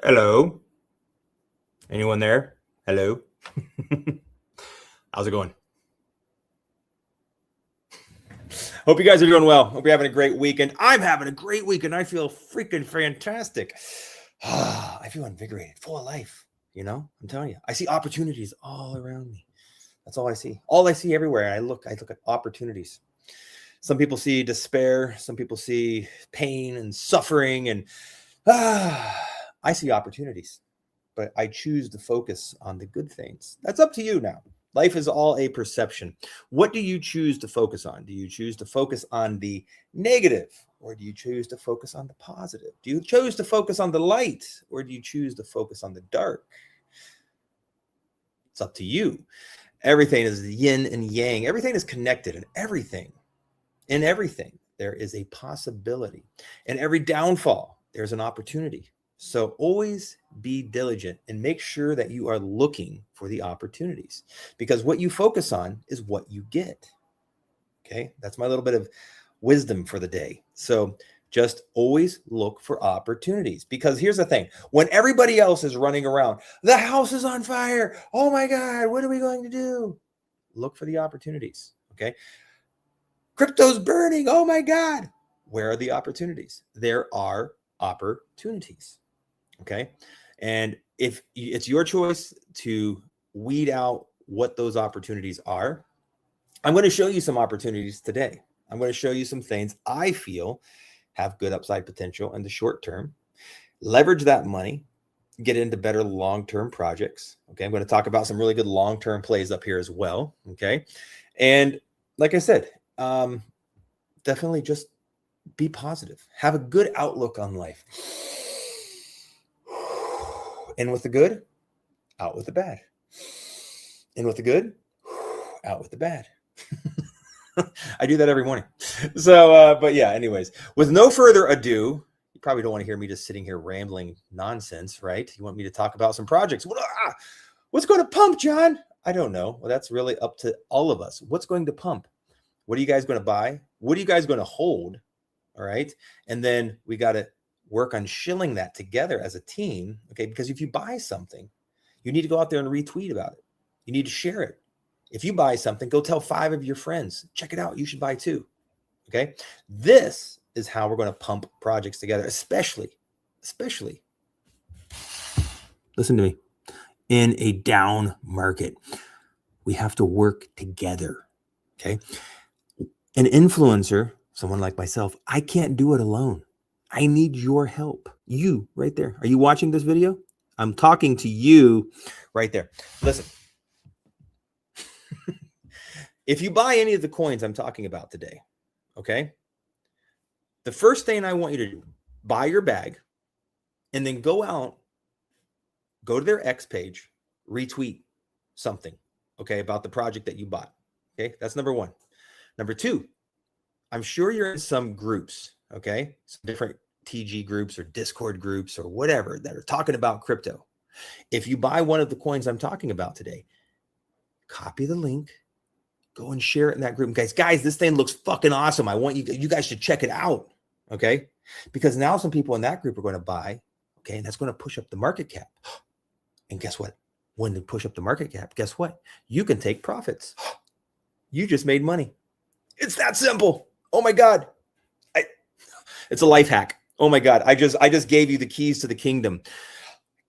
Hello. Anyone there? Hello. How's it going? Hope you guys are doing well. Hope you're having a great weekend. I'm having a great weekend. I feel freaking fantastic. I feel invigorated, full of life. You know, I'm telling you, I see opportunities all around me. That's all I see. All I see everywhere. I look at opportunities. Some people see despair. Some people see pain and suffering. And I see opportunities. But I choose to focus on the good things. That's up to you now. Life is all a perception. What do you choose to focus on? Do you choose to focus on the negative, or do you choose to focus on the positive? Do you choose to focus on the light, or do you choose to focus on the dark? It's up to you. Everything is yin and yang. Everything is connected, and everything there is a possibility. In every downfall, there's an opportunity. So always be diligent and make sure that you are looking for the opportunities, because what you focus on is what you get. Okay, that's my little bit of wisdom for the day. So just always look for opportunities, because here's the thing. When everybody else is running around, the house is on fire. Oh my God, what are we going to do? Look for the opportunities. Okay. Crypto's burning. Oh my God. Where are the opportunities? There are opportunities. Okay. And if it's your choice to weed out what those opportunities are, I'm going to show you some opportunities today. I'm going to show you some things I feel have good upside potential in the short term. Leverage that money, get into better long-term projects. Okay. I'm going to talk about some really good long-term plays up here as well. Okay. And like I said, definitely just be positive. Have a good outlook on life. In with the good, out with the bad. In with the good, out with the bad. I do that every morning. So, but yeah, anyways, with no further ado, you probably don't want to hear me just sitting here rambling nonsense, right? You want me to talk about some projects. What's going to pump, John? I don't know. Well, that's really up to all of us. What's going to pump? What are you guys going to buy? What are you guys going to hold? All right. And then we got to work on shilling that together as a team. Okay. Because if you buy something, you need to go out there and retweet about it. You need to share it. If you buy something, go tell 5 of your friends, check it out. You should buy too. Okay. This is how we're going to pump projects together, especially, listen to me, in a down market. We have to work together. Okay. An influencer, someone like myself, I can't do it alone. I need your help. You right there. Are you watching this video? I'm talking to you right there. Listen, if you buy any of the coins I'm talking about today, okay, the first thing I want you to do, buy your bag and then go out, go to their X page, retweet something, okay, about the project that you bought. Okay, that's number 1. Number 2, I'm sure you're in some groups, okay, some different TG groups or Discord groups or whatever that are talking about crypto. If you buy one of the coins I'm talking about today, copy the link, go and share it in that group. Guys, this thing looks fucking awesome. I want you guys should check it out. Okay. Because now some people in that group are going to buy. Okay. And that's going to push up the market cap. And guess what? When they push up the market cap, guess what? You can take profits. You just made money. It's that simple. Oh my God. It's a life hack. Oh my God. I just gave you the keys to the kingdom.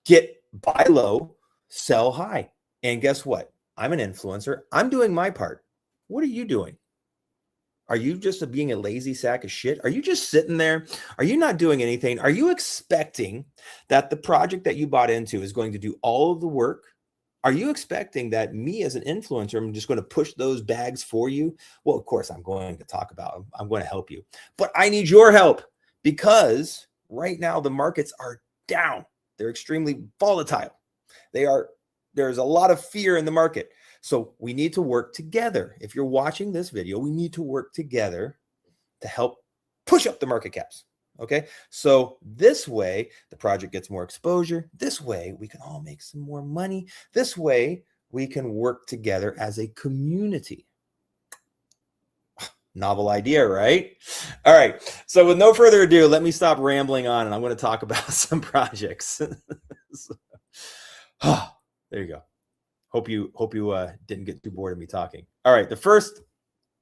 Buy low, sell high. And guess what? I'm an influencer. I'm doing my part. What are you doing? Are you just being a lazy sack of shit? Are you just sitting there? Are you not doing anything? Are you expecting that the project that you bought into is going to do all of the work? Are you expecting that me as an influencer, I'm just going to push those bags for you? Well, of course, I'm going to talk about them. I'm going to help you. But I need your help, because right now the markets are down. They're extremely volatile. There's a lot of fear in the market. So we need to work together. If you're watching this video, we need to work together to help push up the market caps. Okay. So this way the project gets more exposure. This way we can all make some more money. This way we can work together as a community. Novel idea, right? All right. So with no further ado, let me stop rambling on and I'm going to talk about some projects. There you go. Hope you didn't get too bored of me talking. All right, the first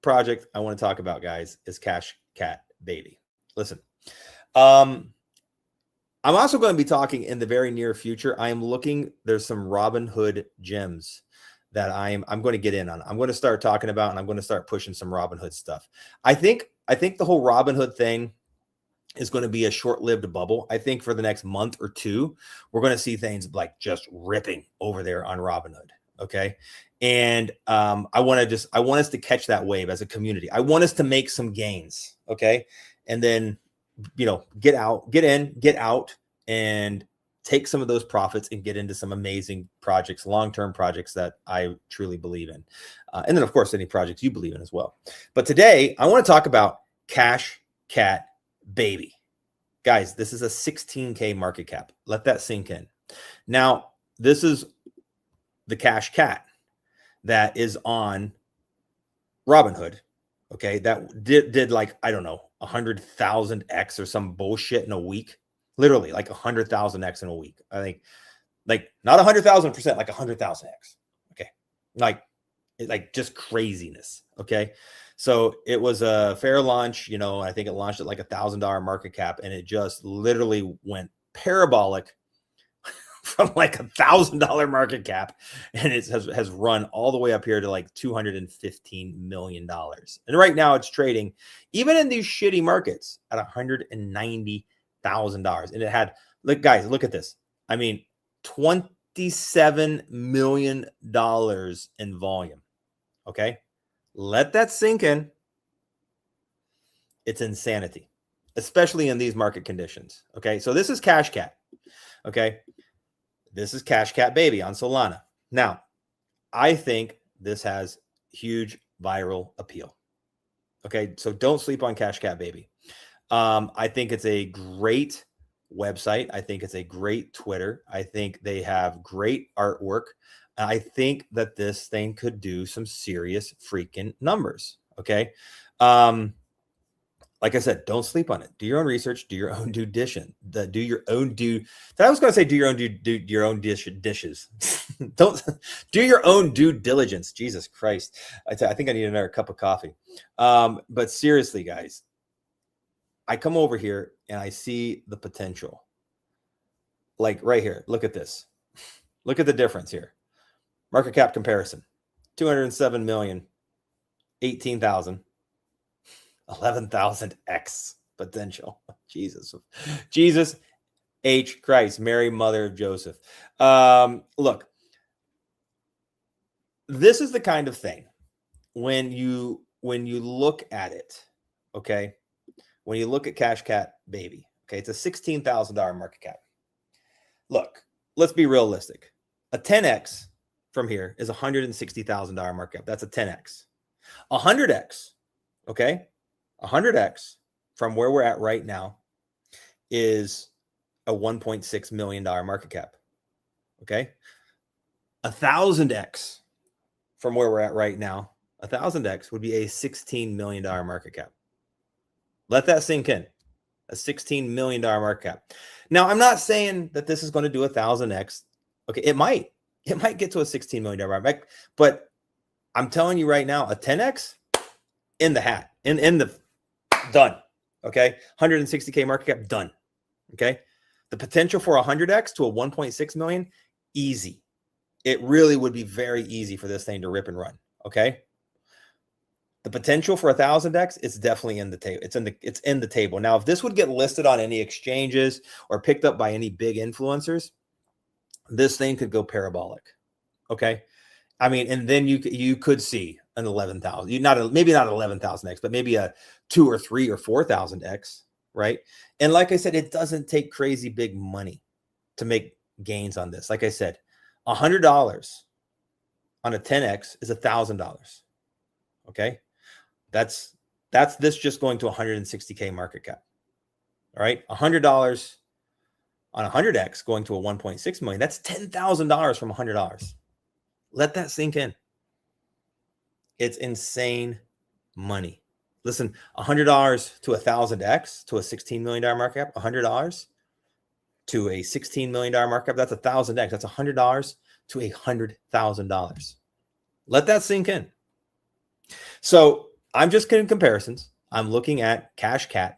project I want to talk about, guys, is CashCatBaby. Listen, I'm also going to be talking in the very near future. I am looking. There's some Robinhood gems that I'm going to get in on. I'm going to start talking about, and I'm going to start pushing some Robinhood stuff. I think the whole Robinhood thing is going to be a short-lived bubble. I think for the next month or two, we're going to see things like just ripping over there on Robinhood. Okay. And I want us to catch that wave as a community. I want us to make some gains. Okay. And then, get in, get out, and take some of those profits and get into some amazing projects, long-term projects that I truly believe in. And then, of course, any projects you believe in as well. But today, I want to talk about CashCatBaby. Guys, this is a 16K market cap. Let that sink in. Now, this is the Cash Cat that is on Robinhood. Okay, that did like, I don't know, 100,000x or some bullshit in a week. Literally like 100,000x in a week. I think like not 100,000%, like 100,000x. Okay, like just craziness. Okay, so it was a fair launch. I think it launched at like $1,000 market cap, and it just literally went parabolic from like $1,000 market cap, and it has run all the way up here to like $215 million. And right now it's trading, even in these shitty markets, at $190,000. And it had, look, guys, look at this. I mean, $27 million in volume. Okay, let that sink in. It's insanity, especially in these market conditions. Okay, so this is Cash Cat. Okay. This is CashCatBaby on Solana. Now, I think this has huge viral appeal. Okay, so don't sleep on CashCatBaby. I think it's a great website. I think it's a great Twitter. I think they have great artwork. I think that this thing could do some serious freaking numbers. Okay. Like I said, don't sleep on it. Do your own research. Do your own do your own dishes. Don't do your own due diligence. Jesus Christ. I think I need another cup of coffee. But seriously, guys, I come over here and I see the potential. Like right here. Look at this. Look at the difference here. Market cap comparison. 207 million, 18,000. 11,000x potential. Jesus H. Christ, Mary, mother of Joseph. Look, this is the kind of thing when you look at it, okay, when you look at CashCatBaby, okay, it's a $16,000 market cap. Look, let's be realistic. A 10x from here is $160,000 market cap. That's a 10x. 100x, okay, 100x from where we're at right now is a $1.6 million market cap. Okay. 1,000x from where we're at right now, 1,000x would be a $16 million market cap. Let that sink in. A $16 million market cap. Now, I'm not saying that this is going to do 1,000x. Okay. It might get to a $16 million market cap, but I'm telling you right now, a 10x in the hat, in the done. Okay. 160K market cap, done. Okay. The potential for 100x to a 1.6 million, easy. It really would be very easy for this thing to rip and run. Okay. The potential for 1,000x is definitely in the table. It's in the table. Now, if this would get listed on any exchanges or picked up by any big influencers, this thing could go parabolic. Okay. I mean, and then you could see an 11,000, maybe not 11,000x, but maybe a 2 or 3 or 4,000x, right? And like I said, it doesn't take crazy big money to make gains on this. Like I said, $100 on a 10x is $1,000. Okay, that's this just going to 160K market cap. All right, $100 on 100x going to a 1.6 million. That's $10,000 from $100. Let that sink in. It's insane money. Listen, $100 to 1,000x to a $16 million market cap, $100. to a $16 million market cap. That's 1,000x. That's $100 to $100,000. Let that sink in. So I'm just getting comparisons. I'm looking at CashCat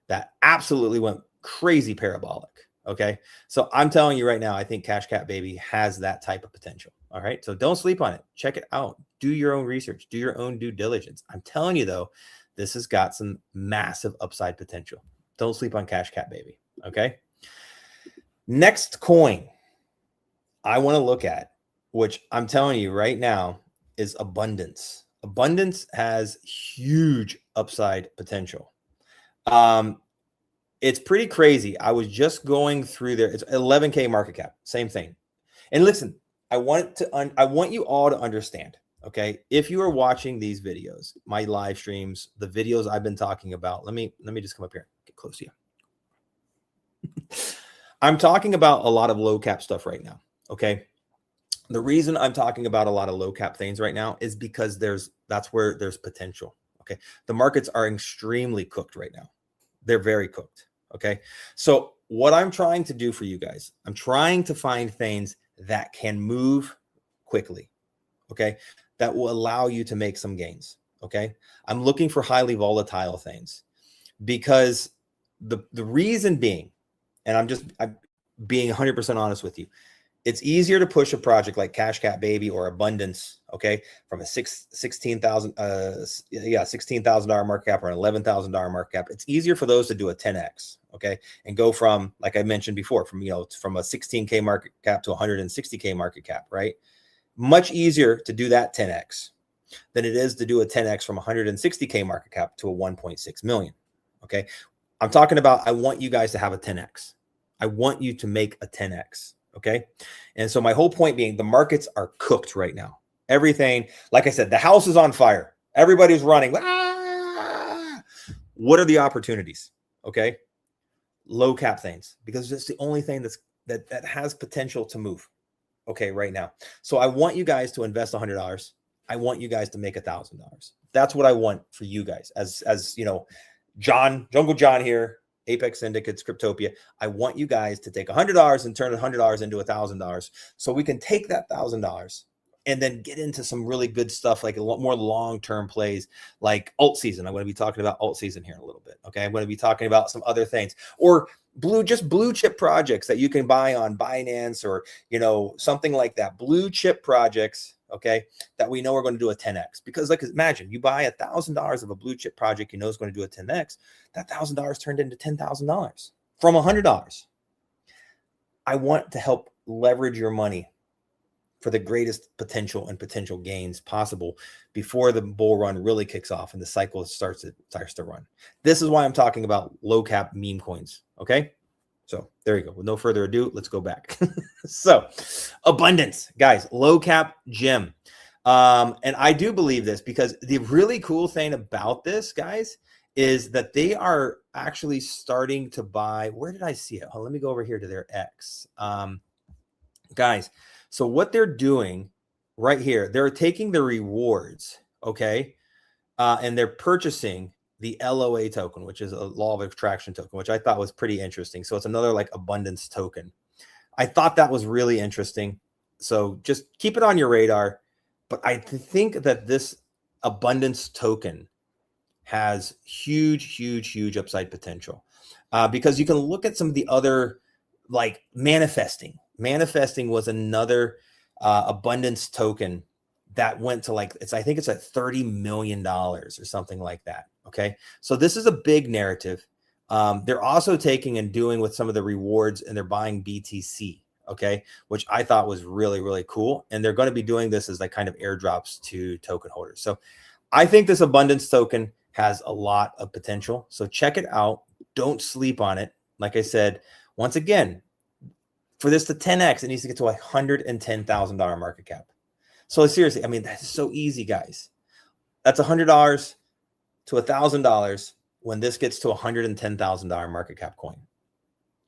that absolutely went crazy parabolic. Okay. So I'm telling you right now, I think CashCatBaby has that type of potential. All right. So don't sleep on it. Check it out. Do your own research. Do your own due diligence. I'm telling you, though, this has got some massive upside potential. Don't sleep on CashCatBaby. Okay. Next coin I want to look at, which I'm telling you right now, is Abundance. Abundance has huge upside potential. It's pretty crazy. I was just going through there. It's 11K market cap, same thing. And listen, I want you all to understand, okay? If you are watching these videos, my live streams, the videos I've been talking about, let me just come up here, get close to you. I'm talking about a lot of low cap stuff right now, okay? The reason I'm talking about a lot of low cap things right now is because that's where there's potential, okay? The markets are extremely cooked right now. They're very cooked, okay? So what I'm trying to do for you guys, I'm trying to find things that can move quickly, okay? That will allow you to make some gains, okay? I'm looking for highly volatile things because the reason being, and I'm being 100% honest with you, it's easier to push a project like CashCatBaby or Abundance, okay, from a $16,000 market cap or an $11,000 market cap. It's easier for those to do a 10x, okay, and go from, like I mentioned before, from from a 16K market cap to 160K market cap, right? Much easier to do that 10x than it is to do a 10x from 160K market cap to a 1.6 million. Okay, I'm talking about, I want you guys to have a 10x. I want you to make a 10x. Okay. And so my whole point being, the markets are cooked right now. Everything, like I said, the house is on fire. Everybody's running. Ah! What are the opportunities? Okay. Low cap things, because it's the only thing that has potential to move. Okay. Right now. So I want you guys to invest $100. I want you guys to make $1,000. That's what I want for you guys as you know, Jungle John here, Apex Syndicates, Cryptopia. I want you guys to take $100 and turn $100 into $1,000, so we can take that $1,000 and then get into some really good stuff, like a lot more long-term plays, like ALTSZN. I'm going to be talking about ALTSZN here in a little bit. Okay, I'm going to be talking about some other things, or just blue chip projects that you can buy on Binance, or something like that. Blue chip projects, okay, that we know are going to do a 10x. Because, like, imagine you buy $1,000 of a blue chip project, it's going to do a 10x. That $1,000 turned into $10,000 from $100. I want to help leverage your money for the greatest potential and potential gains possible before the bull run really kicks off and the cycle starts to run. This is why I'm talking about low cap meme coins. Okay. So there you go. With no further ado, let's go back. So Abundance, guys, low cap gem. And I do believe this, because the really cool thing about this, guys, is that they are actually starting to buy. Where did I see it? Oh, let me go over here to their X. Guys, so what they're doing right here, they're taking the rewards, okay, and they're purchasing the LOA token, which is a law of attraction token, which I thought was pretty interesting. So it's another like abundance token. I thought that was really interesting. So just keep it on your radar. But I think that this abundance token has huge upside potential, because you can look at some of the other, like manifesting. Manifesting was another abundance token that went to I think it's like $30 million or something like that. Okay. So this is a big narrative. They're also taking and doing with some of the rewards, and they're buying BTC. Okay. Which I thought was really cool. And they're going to be doing this as like kind of airdrops to token holders. So I think this abundance token has a lot of potential. So check it out. Don't sleep on it. Like I said, once again, for this to 10x, it needs to get to a $110,000 market cap. So seriously, I mean, that's so easy, guys. That's $100 to $1,000 when this gets to a $110,000 market cap coin.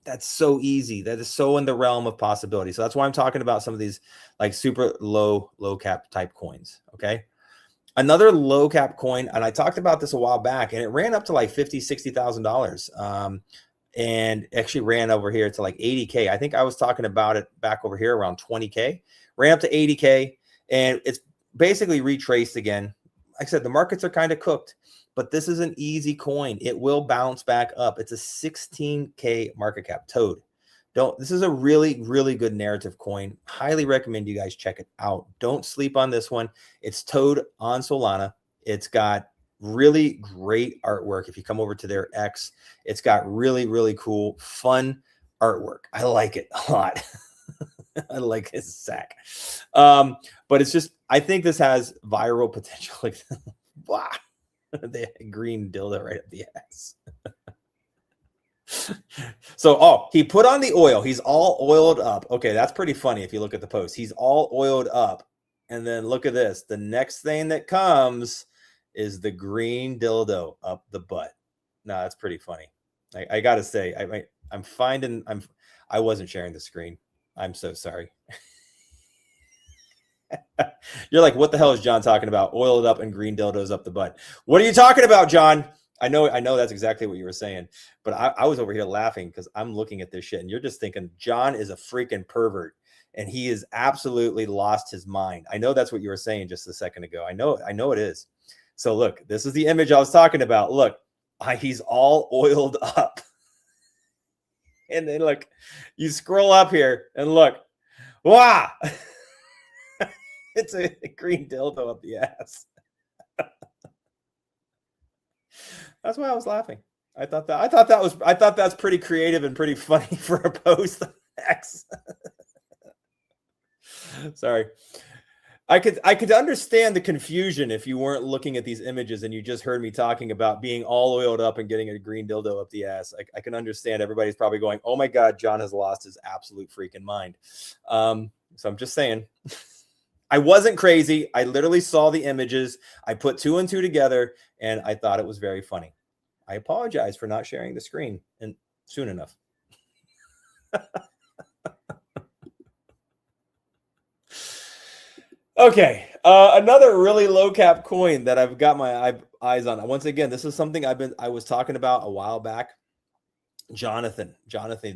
That's so easy. That is so in the realm of possibility. So that's why I'm talking about some of these like super low cap type coins. Okay. Another low cap coin, and I talked about this a while back, and it ran up to like $50,000, $60,000. and actually ran over here to like 80K. I think I was talking about it back over here around 20K, ran up to 80K, and it's basically retraced again. Like I said, the markets are kind of cooked, but this is an easy coin. It will bounce back up. It's a 16K market cap. Toad. This is a really, really good narrative coin. Highly recommend you guys check it out. Don't sleep on this one. It's Toad on Solana. It's got really great artwork. If you come over to their X, it's got really, really cool, fun artwork. I like it a lot. I like his sack. But it's just, I think this has viral potential. Like, wow, the green dildo right up the ass. So, he put on the oil. He's all oiled up. Okay, that's pretty funny if you look at the post. He's all oiled up. And then look at this. The next thing that comes is the green dildo up the butt. No, that's pretty funny. I got to say, I wasn't sharing the screen. I'm so sorry. You're like, what the hell is John talking about? Oiled up and green dildos up the butt. What are you talking about, John? I know that's exactly what you were saying, but I was over here laughing because I'm looking at this shit and you're just thinking John is a freaking pervert and he has absolutely lost his mind. I know that's what you were saying just a second ago. I know it is. So look, this is the image I was talking about. Look, he's all oiled up. And then look, you scroll up here and look, wow, it's a green dildo up the ass. That's why I was laughing. I thought that's pretty creative and pretty funny for a post on X. Sorry. I could understand the confusion if you weren't looking at these images and you just heard me talking about being all oiled up and getting a green dildo up the ass. I can understand everybody's probably going, oh my God, John has lost his absolute freaking mind. So I'm just saying. I wasn't crazy. I literally saw the images. I put 2 and 2 together, and I thought it was very funny. I apologize for not sharing the screen and soon enough. Okay, another really low cap coin that I've got my eyes on. Once again, this is something I was talking about a while back. Jonathan,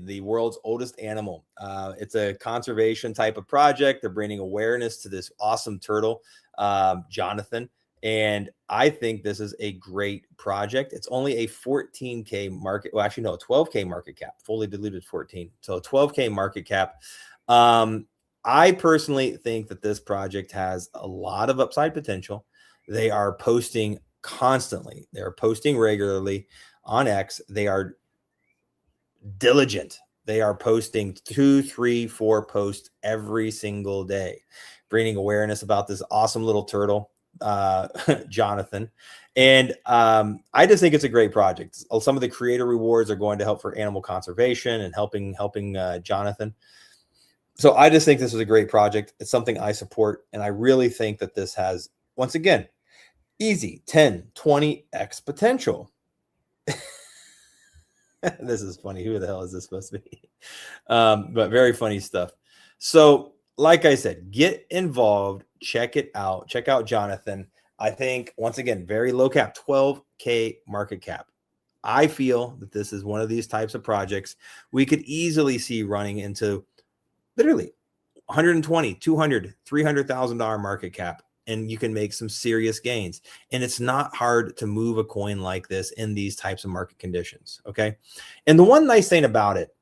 the world's oldest animal. It's a conservation type of project. They're bringing awareness to this awesome turtle, Jonathan. And I think this is a great project. It's only a 14K market. Well, actually, no, a 12K market cap, fully diluted 14. So a 12K market cap. I personally think that this project has a lot of upside potential. They are posting constantly. They're posting regularly on X. They are diligent. They are posting 2, 3, 4 posts every single day, bringing awareness about this awesome little turtle, Jonathan. And I just think it's a great project. Some of the creator rewards are going to help for animal conservation and helping Jonathan. So I just think this is a great project. It's something I support. And I really think that this has, once again, easy 10, 20x potential. This is funny. Who the hell is this supposed to be? But very funny stuff. So like I said, get involved. Check it out. Check out Jonathan. I think, once again, very low cap, 12K market cap. I feel that this is one of these types of projects we could easily see running into literally 120, 200, $300,000 market cap, and you can make some serious gains. And it's not hard to move a coin like this in these types of market conditions. Okay. And the one nice thing about it,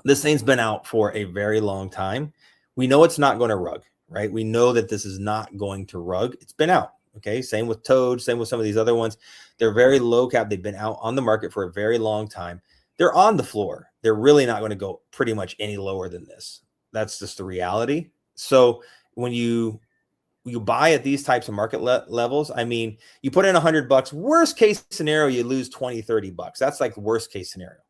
this thing's been out for a very long time. We know it's not going to rug, right? We know that this is not going to rug. It's been out. Okay. Same with Toad, same with some of these other ones. They're very low cap. They've been out on the market for a very long time. They're on the floor. They're really not going to go pretty much any lower than this. That's just the reality. So when you buy at these types of market levels, I mean, you put in $100, worst case scenario, you lose 20, $30. That's like the worst case scenario.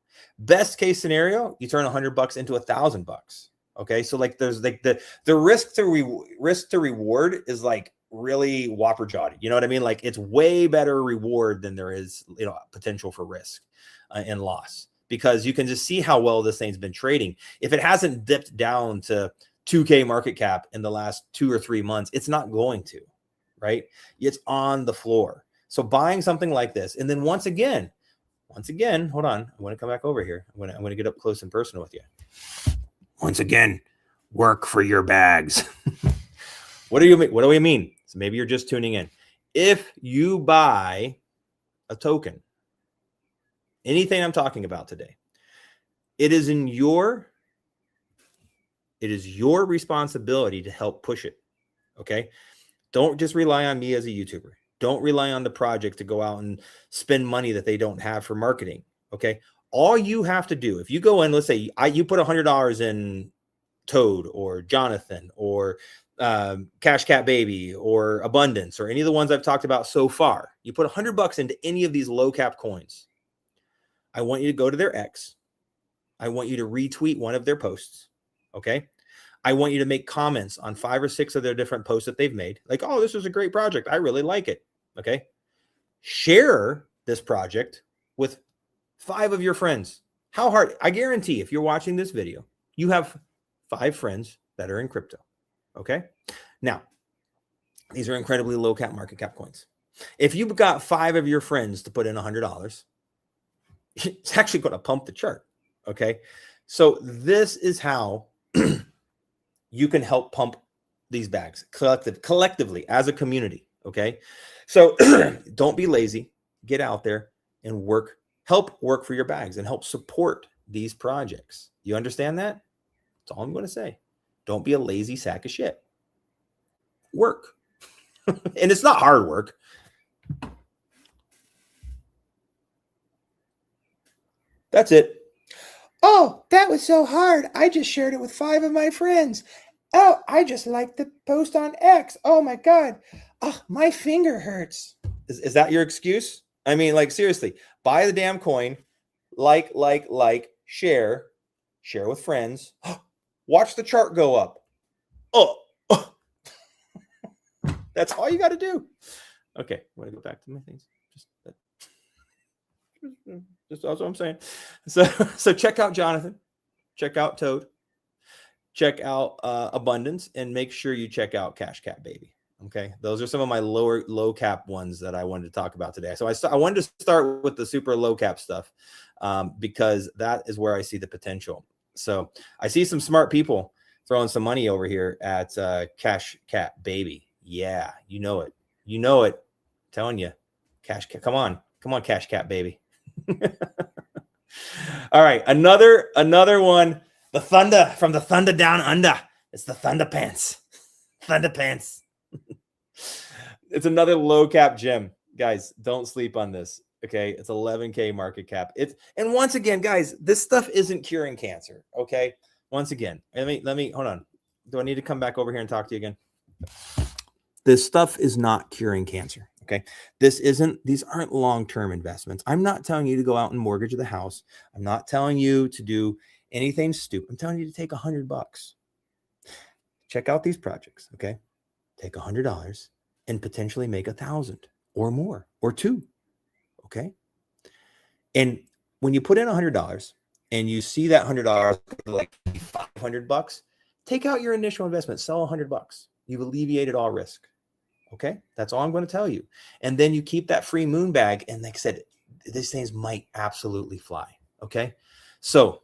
Best case scenario, you turn $100 into $1,000. Okay. So like there's like the risk to reward is like really whopper jawed. You know what I mean? Like it's way better reward than there is, potential for risk and loss, because you can just see how well this thing's been trading. If it hasn't dipped down to 2K market cap in the last 2 or 3 months, it's not going to, right? It's on the floor. So buying something like this, and then once again, once again, hold on. I want to come back over here. I'm going to get up close and personal with you. Once again, work for your bags. What do we mean? So maybe you're just tuning in. If you buy a token, anything I'm talking about today, it is your responsibility to help push it. Okay. Don't just rely on me as a YouTuber. Don't rely on the project to go out and spend money that they don't have for marketing. Okay. All you have to do, if you go in, let's say you put $100 in Toad or Jonathan or CashCatBaby or Abundance or any of the ones I've talked about so far, you put $100 into any of these low cap coins. I want you to go to their X. I want you to retweet one of their posts. Okay. I want you to make comments on 5 or 6 of their different posts that they've made. Like, oh, this is a great project. I really like it. Okay. Share this project with 5 of your friends. How hard? I guarantee if you're watching this video, you have 5 friends that are in crypto. Okay. Now, these are incredibly low cap market cap coins. If you've got 5 of your friends to put in $100, it's actually going to pump the chart. Okay. So this is how you can help pump these bags collectively as a community. Okay. So don't be lazy, get out there and help work for your bags and help support these projects. You understand that? That's all I'm going to say. Don't be a lazy sack of shit. Work. And it's not hard work. That's it. Oh, that was so hard. I just shared it with 5 of my friends. Oh, I just liked the post on X. Oh my God. Oh, my finger hurts. Is that your excuse? I mean, like, seriously, buy the damn coin, share with friends. Watch the chart go up. Oh. That's all you got to do. Okay. I want to go back to my things. Just that's what I'm saying. So check out Jonathan, check out Toad, check out Abundance, and make sure you check out CashCatBaby. Okay, those are some of my low cap ones that I wanted to talk about today. So I wanted to start with the super low cap stuff because that is where I see the potential. So I see some smart people throwing some money over here at CashCatBaby. Yeah, you know it. I'm telling you, come on, CashCatBaby. All right, another one. The Thunder from the Thunder Down Under. It's the Thunderpants. Thunderpants. It's another low cap gem, guys. Don't sleep on this. Okay, it's 11K market cap. And once again, guys, this stuff isn't curing cancer. Okay, once again, let me hold on. Do I need to come back over here and talk to you again? This stuff is not curing cancer. Okay. These aren't long-term investments. I'm not telling you to go out and mortgage the house. I'm not telling you to do anything stupid. I'm telling you to take $100. Check out these projects. Okay. Take $100 and potentially make 1,000 or more or 2. Okay. And when you put in $100 and you see that $100 like $500, take out your initial investment, sell $100. You've alleviated all risk. Okay, that's all I'm going to tell you. And then you keep that free moon bag. And like I said, these things might absolutely fly. Okay, so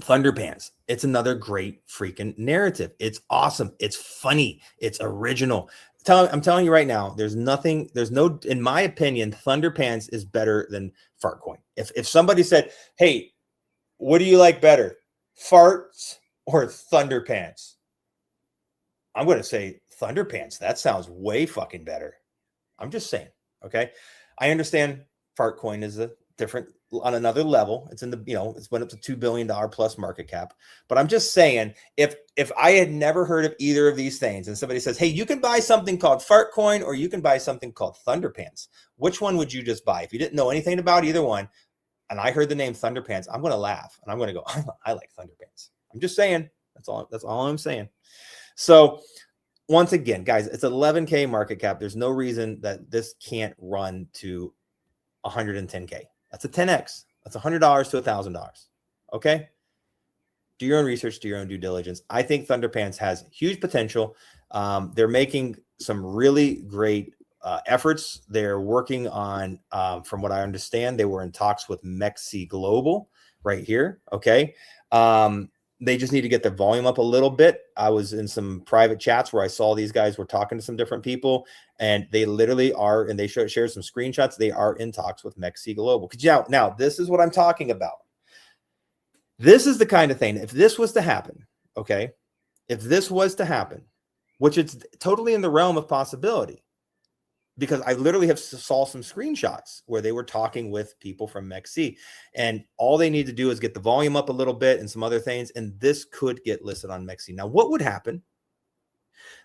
Thunderpants, it's another great freaking narrative. It's awesome. It's funny. It's original. I'm telling you right now, in my opinion, Thunderpants is better than Fartcoin. If somebody said, hey, what do you like better, farts or Thunderpants? I'm going to say Thunderpants. That sounds way fucking better. I'm just saying. Okay. I understand Fartcoin is a different on another level. It's in the, it's went up to $2 billion plus market cap. But I'm just saying, if I had never heard of either of these things and somebody says, hey, you can buy something called Fartcoin or you can buy something called Thunderpants, which one would you just buy? If you didn't know anything about either one, and I heard the name Thunderpants, I'm going to laugh and I'm going to go, I like Thunderpants. I'm just saying. That's all I'm saying. So once again, guys, it's 11K market cap. There's no reason that this can't run to 110K. That's a 10X. That's $100 to $1,000. Okay. Do your own research, do your own due diligence. I think Thunderpants has huge potential. They're making some really great efforts. They're working on, from what I understand, they were in talks with Mexi Global right here. Okay. They just need to get the volume up a little bit. I was in some private chats where I saw these guys were talking to some different people, and they literally are, and they shared some screenshots. They are in talks with Mexi Global. Now, this is what I'm talking about. This is the kind of thing, if this was to happen, okay, if this was to happen, which it's totally in the realm of possibility, because I literally saw some screenshots where they were talking with people from Mexi, and all they need to do is get the volume up a little bit and some other things, and this could get listed on Mexi. Now, what would happen?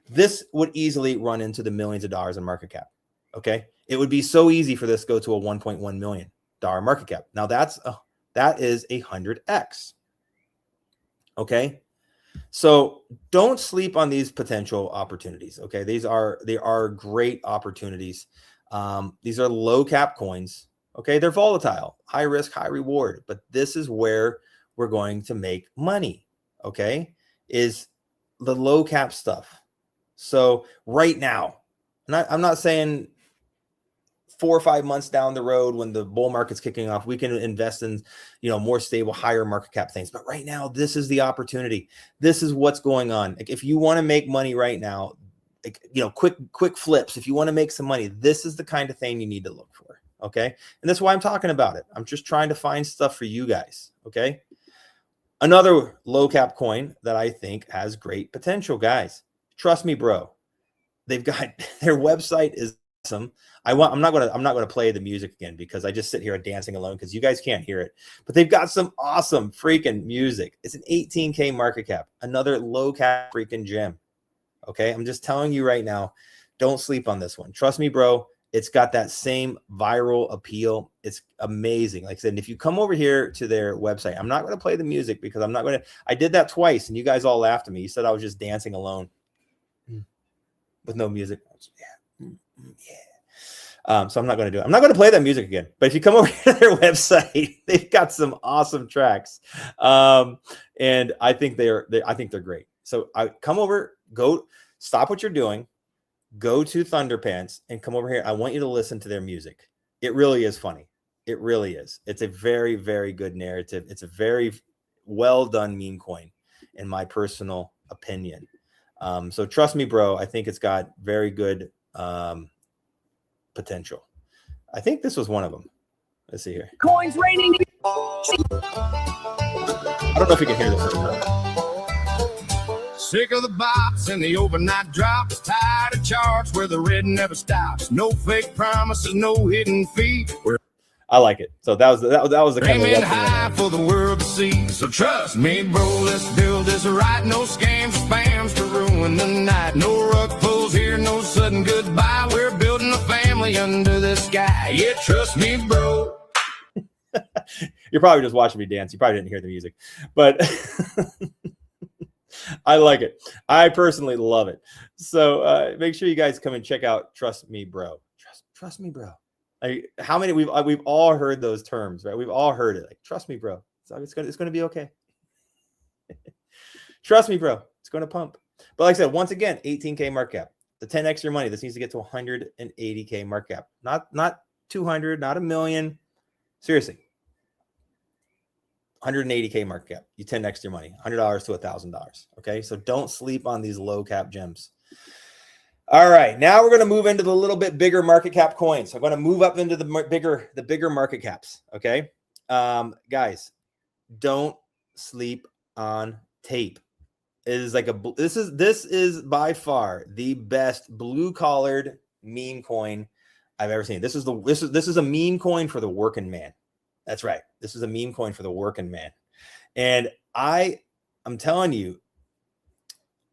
This would easily run into the millions of dollars in market cap. Okay, it would be so easy for this to go to a $1.1 million market cap. Now that is 100x. Okay. So don't sleep on these potential opportunities. Okay. They are great opportunities. These are low cap coins. Okay. They're volatile, high risk, high reward, but this is where we're going to make money. Okay. Is the low cap stuff. So right now, I'm not saying 4 or 5 months down the road when the bull market's kicking off, we can invest in, more stable, higher market cap things. But right now, this is the opportunity. This is what's going on. Like, if you want to make money right now, quick flips, if you want to make some money, this is the kind of thing you need to look for. Okay. And that's why I'm talking about it. I'm just trying to find stuff for you guys. Okay. Another low cap coin that I think has great potential, guys. Trust me, bro. They've got, their website is awesome. I'm not gonna play the music again because I just sit here dancing alone because you guys can't hear it. But they've got some awesome freaking music. It's an 18K market cap, another low cap freaking gem. Okay, I'm just telling you right now, don't sleep on this one. Trust me, bro. It's got that same viral appeal. It's amazing. Like I said, if you come over here to their website, I'm not going to play the music because I did that twice and you guys all laughed at me. You said I was just dancing alone with no music. Yeah. So I'm not going to do it. I'm not going to play that music again. But if you come over to their website, they've got some awesome tracks, and I think they're great. So come over, go stop what you're doing, go to Thunderpants, and come over here. I want you to listen to their music. It really is funny. It really is. It's a very, very good narrative. It's a very well done meme coin, in my personal opinion. So trust me, bro. I think it's got very good potential. I think this was one of them. Let's see here. Coins raining. I don't know if you can hear this. Sick of the bots and the overnight drops. Tired of charts where the red never stops. No fake promises, no hidden fee. I like it. So that was the kind of high for the world to see. So trust me, bro. Let's build this right. No scams, spams to ruin the night. No rug pulls here. No sudden goodbye. We're building a family under the sky. Yeah, trust me, bro. You're probably just watching me dance. You probably didn't hear the music, but I like it. I personally love it. So make sure you guys come and check out Trust Me, Bro. Trust me, bro. Like, how many we've all heard those terms, right? We've all heard it. Like, trust me, bro. It's gonna be okay. Trust me, bro. It's gonna pump. But like I said, once again, 18K market cap. The 10x your money. This needs to get to 180K market cap. Not 200, not a million. Seriously. 180K market cap. You 10x your money. $100 to $1,000. Okay. So don't sleep on these low cap gems. All right. Now we're going to move into the little bit bigger market cap coins. I'm going to move up into the bigger market caps. Okay. Guys, don't sleep on tape. It is like this is by far the best blue collared meme coin I've ever seen. This is a meme coin for the working man. That's right. This is a meme coin for the working man. And I'm telling you,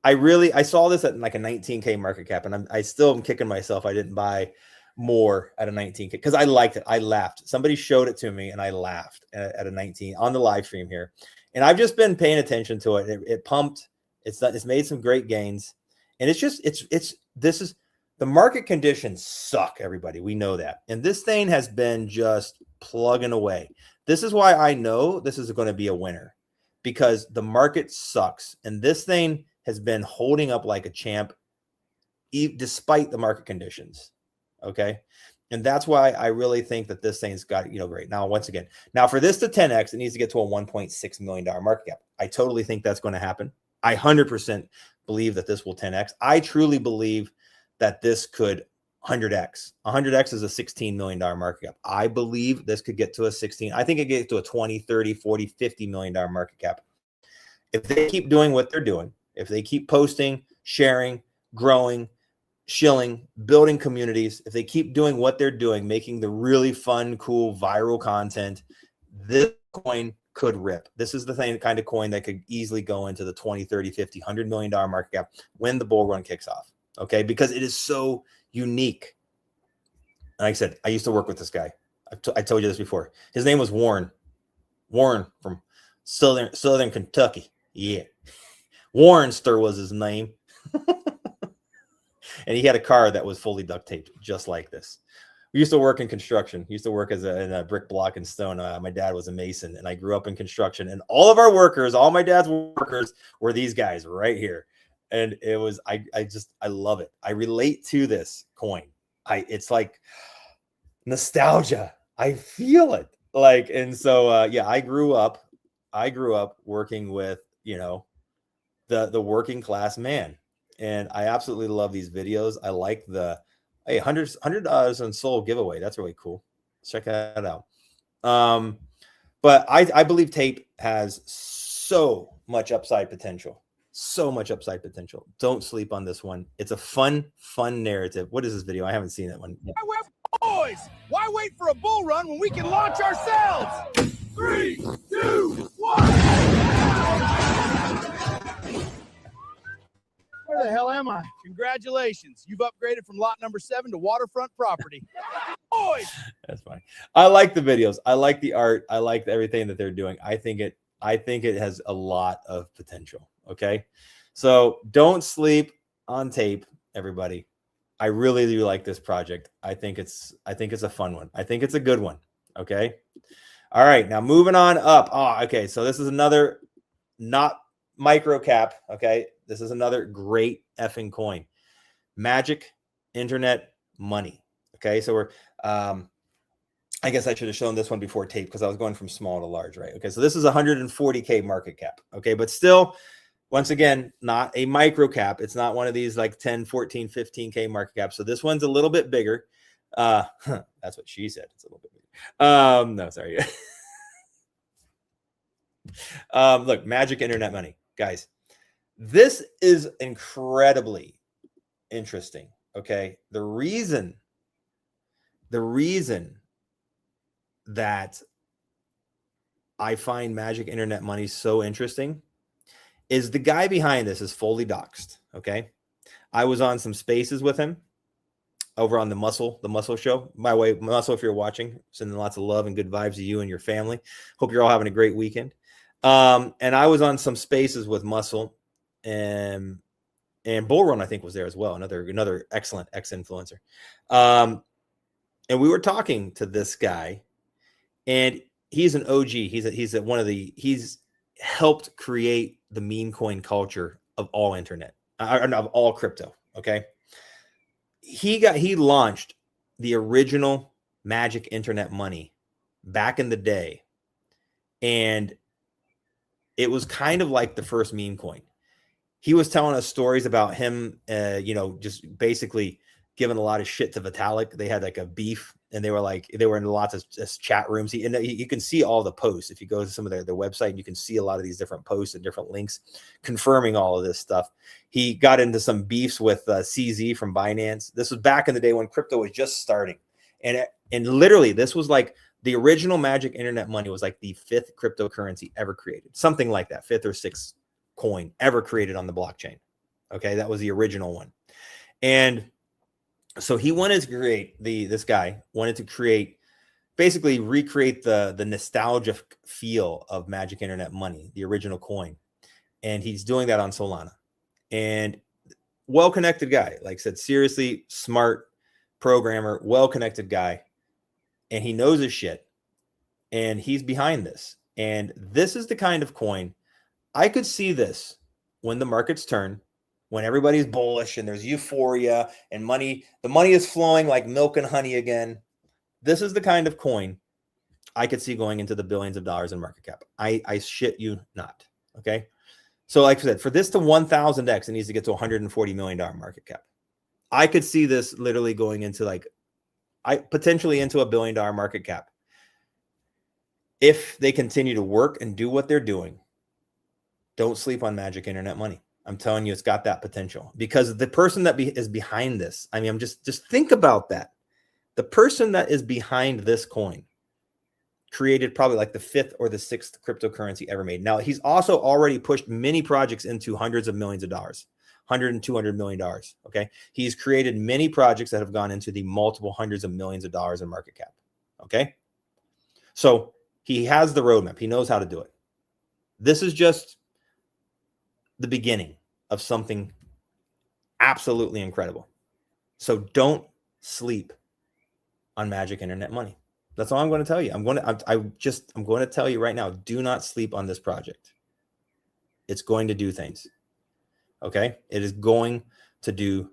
I saw this at like a 19K market cap, and I still am kicking myself I didn't buy more at a 19K because I liked it. I laughed. Somebody showed it to me and I laughed at a 19 on the live stream here. And I've just been paying attention to it. It pumped. It's made some great gains. And the market conditions suck, everybody. We know that. And this thing has been just plugging away. This is why I know this is going to be a winner, because the market sucks. And this thing has been holding up like a champ despite the market conditions. Okay. And that's why I really think that this thing's got, great. Now, once again, now for this to 10x, it needs to get to a $1.6 million market cap. I totally think that's going to happen. I 100% believe that this will 10x. I truly believe that this could 100x. 100x is a $16 million market cap. I believe this could get to a 16. I think it gets to a 20, 30, 40, $50 million market cap. If they keep doing what they're doing, if they keep posting, sharing, growing, shilling, building communities, if they keep doing what they're doing, making the really fun, cool, viral content, this coin could rip. This is the kind of coin that could easily go into the 20, 30, 50, $100 million market cap when the bull run kicks off. Okay. Because it is so unique. And like I said, I used to work with this guy. I told you this before. His name was Warren from Southern Kentucky. Yeah. Warrenster was his name. And he had a car that was fully duct taped, just like this. We used to work in construction. He used to work in a brick, block, and stone. My dad was a mason, and I grew up in construction. And all of our workers, all my dad's workers, were these guys right here. And it was, I love it. I relate to this coin. It's like nostalgia. I feel it. And so, yeah, I grew up working with, the working class man. And I absolutely love these videos. I like the $100 on Soul giveaway. That's really cool. Check that out. But I believe tape has so much upside potential. So much upside potential. Don't sleep on this one. It's a fun narrative. What is this video? I haven't seen that one. Boys, why wait for a bull run when we can launch ourselves? 3, 2, 1. Where the hell am I? Congratulations. You've upgraded from lot number 7 to waterfront property. Boys. That's fine. I like the videos. I like the art. I like everything that they're doing. I think it has a lot of potential. Okay. So don't sleep on tape, everybody. I really do like this project. I think it's a fun one. I think it's a good one. Okay. All right. Now moving on up. Oh, okay. So this is another not micro cap. Okay. This is another great effing coin. Magic Internet Money. Okay. So we're, I guess I should have shown this one before tape because I was going from small to large, right? Okay. So this is 140K market cap. Okay. But still, once again, not a micro cap. It's not one of these like 10, 14, 15K market caps. So this one's a little bit bigger. That's what she said. It's a little bit bigger. No, sorry. Look, Magic Internet Money, guys. This is incredibly interesting. Okay. The reason that I find Magic Internet Money so interesting is the guy behind this is fully doxxed. Okay. I was on some spaces with him over on the Muscle Show. By the way, Muscle, if you're watching, sending lots of love and good vibes to you and your family. Hope you're all having a great weekend. And I was on some spaces with Muscle and Bull Run, I think, was there as well. Another excellent ex-influencer. And we were talking to this guy, and he's an OG. He's helped create the meme coin culture of all internet, of all crypto. Okay. He launched the original Magic Internet Money back in the day. And it was kind of like the first meme coin. He was telling us stories about him, just basically giving a lot of shit to Vitalik. They had like a beef, and they were in lots of chat rooms. You can see all the posts. If you go to some of their website, you can see a lot of these different posts and different links confirming all of this stuff. He got into some beefs with CZ from Binance. This was back in the day when crypto was just starting. And literally, this was like the original Magic Internet Money was like the 5th cryptocurrency ever created. Something like that, 5th or 6th coin ever created on the blockchain. Okay, that was the original one. And so he wanted to create this guy wanted to basically recreate the nostalgia feel of Magic Internet Money, the original coin. And he's doing that on Solana. And well-connected guy, like I said, seriously smart programmer, well-connected guy. And he knows his shit. And he's behind this. And this is the kind of coin I could see this when the markets turn. when everybody's bullish and there's euphoria and money, the money is flowing like milk and honey again. This is the kind of coin I could see going into the billions of dollars in market cap. I shit you not. Okay. So like I said, for this to 1000x, it needs to get to $140 million market cap. I could see this literally going into like, potentially into $1 billion market cap. If they continue to work and do what they're doing, don't sleep on magic internet money. I'm telling you, it's got that potential, because the person that is behind this, I mean, I'm just think about that. The person that is behind this coin created probably like the 5th or the 6th cryptocurrency ever made. Now, he's also already pushed many projects into hundreds of millions of dollars, $100 and $200 million. Okay. He's created many projects that have gone into the multiple hundreds of millions of dollars in market cap. Okay. So he has the roadmap. He knows how to do it. This is just the beginning of something absolutely incredible. So don't sleep on magic internet money. That's all I'm going to tell you. I'm going to tell you right now, do not sleep on this project. It's going to do things. Okay. It is going to do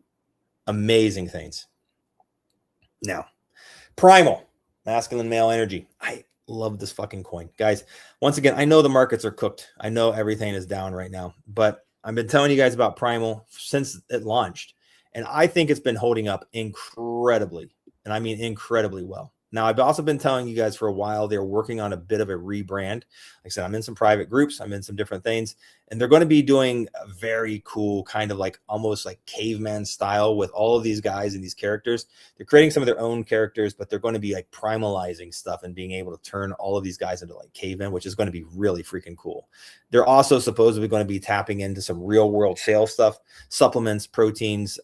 amazing things. Now, Primal, masculine male energy. I love this fucking coin, guys. Once again, I know the markets are cooked. I know everything is down right now, but I've been telling you guys about Primal since it launched, and I think it's been holding up incredibly, and I mean incredibly well. Now, I've also been telling you guys for a while, they're working on a bit of a rebrand. Like I said, I'm in some private groups. I'm in some different things, and they're going to be doing a very cool kind of like almost like caveman style with all of these guys and these characters. They're creating some of their own characters, but they're going to be like primalizing stuff and being able to turn all of these guys into like cavemen, which is going to be really freaking cool. They're also supposedly going to be tapping into some real world sales stuff, supplements, proteins,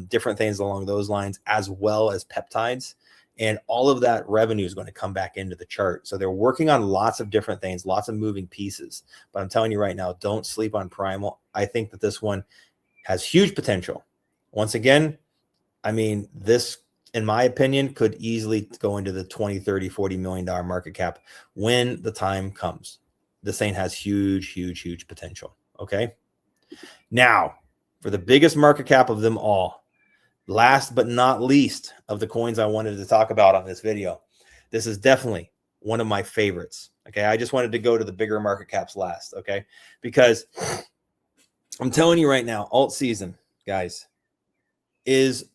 different things along those lines, as well as peptides. And all of that revenue is going to come back into the chart. So they're working on lots of different things, lots of moving pieces. But I'm telling you right now, don't sleep on Primal. I think that this one has huge potential. Once again, I mean, this, in my opinion, could easily go into the 20, 30, $40 million market cap when the time comes. This thing has huge, huge, huge potential. Okay. Now, for the biggest market cap of them all, last but not least of the coins I wanted to talk about on this video, this is definitely one of my favorites. Okay. I just wanted to go to the bigger market caps last. Okay. Because I'm telling you right now, ALTSZN, guys, is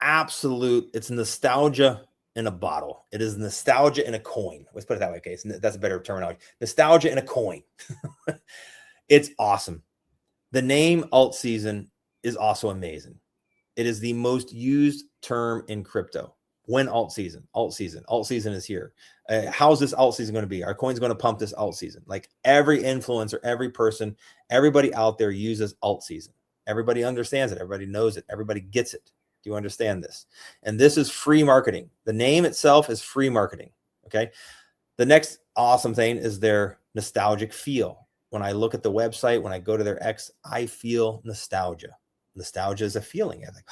absolute. It's nostalgia in a bottle. It is nostalgia in a coin. Let's put it that way. Okay. So that's a better terminology. Nostalgia in a coin. It's awesome. The name ALTSZN is also amazing. It is the most used term in crypto. When alt season is here. How's this alt season going to be? Our coin's going to pump this alt season. Like every influencer, every person, everybody out there uses alt season. Everybody understands it. Everybody knows it. Everybody gets it. Do you understand this? And this is free marketing. The name itself is free marketing. Okay. The next awesome thing is their nostalgic feel. When I look at the website, when I go to their X, I feel nostalgia. Nostalgia is a feeling. I'm like,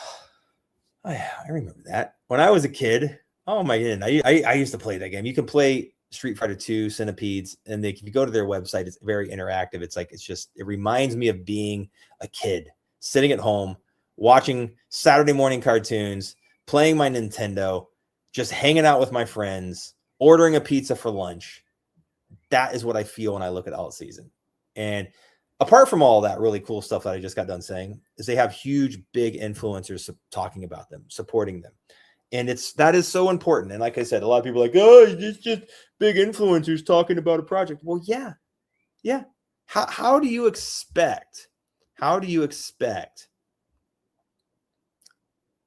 oh yeah, I remember that. When I was a kid, oh my goodness, I used to play that game. You can play Street Fighter 2, Centipedes, and if you go to their website, it's very interactive. It's like, it reminds me of being a kid, sitting at home, watching Saturday morning cartoons, playing my Nintendo, just hanging out with my friends, ordering a pizza for lunch. That is what I feel when I look at ALTSZN. And apart from all that really cool stuff that I just got done saying, is they have huge, big influencers talking about them, supporting them. And that is so important. And like I said, a lot of people are like, oh, it's just big influencers talking about a project. Well, yeah. Yeah. How do you expect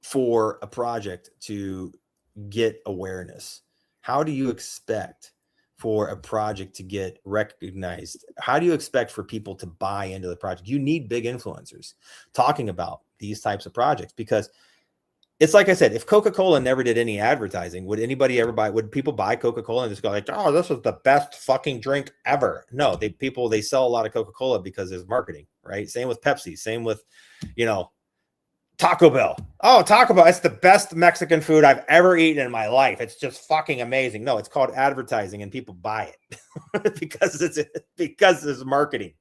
for a project to get awareness? How do you expect for a project to get recognized? How do you expect for people to buy into the project? You need big influencers talking about these types of projects, because it's like I said, if Coca-Cola never did any advertising, would anybody ever buy? Would people buy Coca-Cola and just go like, oh, this is the best fucking drink ever? No, they sell a lot of Coca-Cola because there's marketing, right? Same with Pepsi, same with, Taco Bell. Oh, Taco Bell, it's the best Mexican food I've ever eaten in my life. It's just fucking amazing. No, it's called advertising, and people buy it because it's marketing.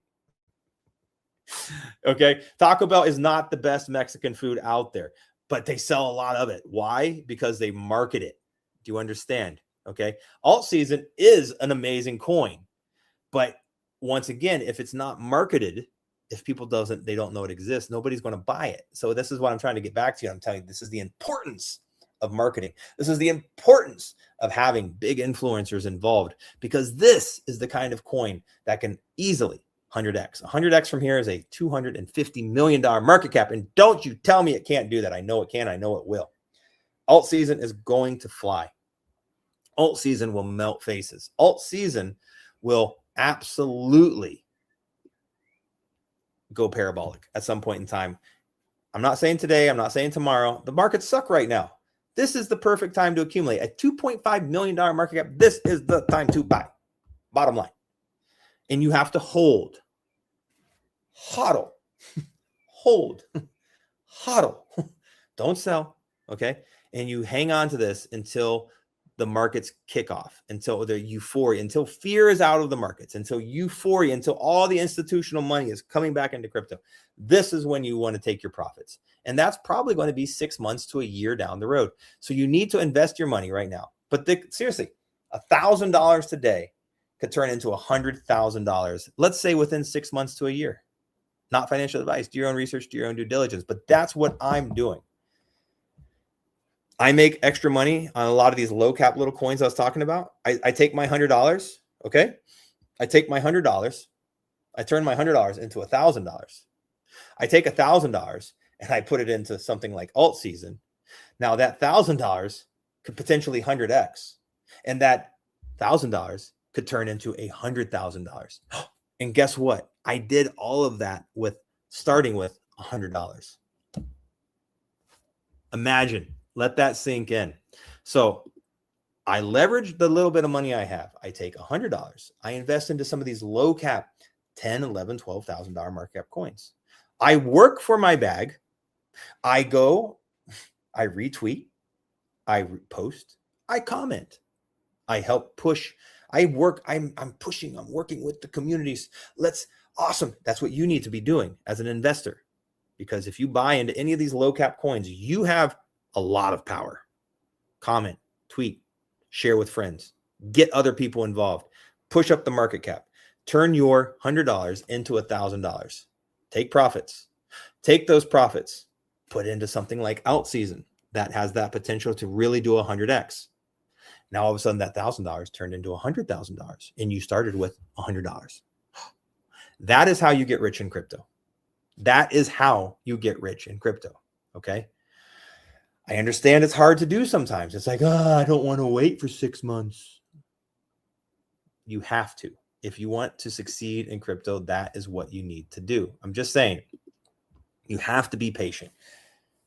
Okay. Taco Bell is not the best Mexican food out there, but they sell a lot of it. Why? Because they market it. Do you understand? Okay. ALTSZN is an amazing coin, but once again, if it's not marketed, if people they don't know it exists, nobody's going to buy it. So this is what I'm trying to get back to you. I'm telling you, this is the importance of marketing. This is the importance of having big influencers involved, because this is the kind of coin that can easily 100x. 100x from here is a $250 million market cap. And don't you tell me it can't do that. I know it can. I know it will. ALTSZN is going to fly. ALTSZN will melt faces. ALTSZN will absolutely go parabolic at some point in time. I'm not saying today. I'm not saying tomorrow. The markets suck right now. This is the perfect time to accumulate a $2.5 million market cap. This is the time to buy. Bottom line. And you have to hold, hodl, hold, hodl. Don't sell, okay? And you hang on to this until the markets kick off, until the euphoria, until fear is out of the markets, until euphoria, until all the institutional money is coming back into crypto. This is when you want to take your profits. And that's probably going to be 6 months to a year down the road. So you need to invest your money right now. But seriously, $1,000 today could turn into $100,000, let's say within 6 months to a year. Not financial advice. Do your own research, do your own due diligence. But that's what I'm doing. I make extra money on a lot of these low cap little coins I was talking about. I take my $100, okay? I take my $100. I turn my $100 into $1,000. I take $1,000 and I put it into something like ALTSZN. Now that $1,000 could potentially 100x. And that $1,000 could turn into $100,000. And guess what? I did all of that starting with $100. Imagine, let that sink in. So I leverage the little bit of money I have. I take $100. I invest into some of these low cap $10, $11, $12,000 market cap coins. I work for my bag. I go, I retweet, I post, I comment, I help push. I work, I'm pushing, I'm working with the communities. Awesome. That's what you need to be doing as an investor. Because if you buy into any of these low cap coins, you have a lot of power. Comment, tweet, share with friends, get other people involved, push up the market cap, turn your $100 into $1,000. Take profits, take those profits, put into something like ALTSZN that has that potential to really do 100x. Now, all of a sudden, that $1,000 turned into $100,000, and you started with $100. That is how you get rich in crypto. That is how you get rich in crypto. Okay. I understand it's hard to do sometimes. It's like, I don't want to wait for 6 months. You have to. If you want to succeed in crypto, that is what you need to do. I'm just saying, you have to be patient.